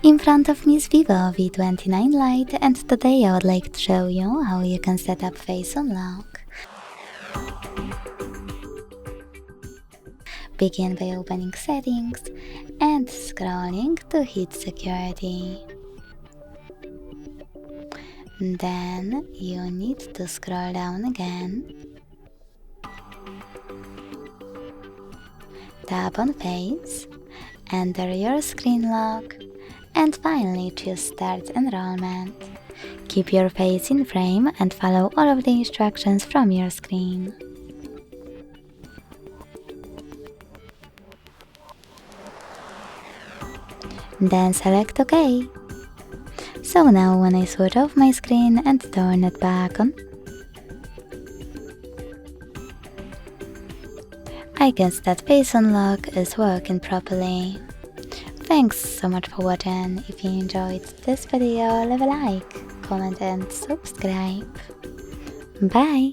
In front of me is VIVO V29 Lite, and today I would like to show you how you can set up face unlock. Begin by opening settings and scrolling to hit security. Then you need to scroll down again. Tap on face, enter your screen lock, and finally choose Start Enrollment. Keep your face in frame and follow all of the instructions from your screen. Then select OK. So now when I switch off my screen and turn it back on, I can see that face unlock is working properly. Thanks so much for watching. If you enjoyed this video, leave a like, comment and subscribe. Bye!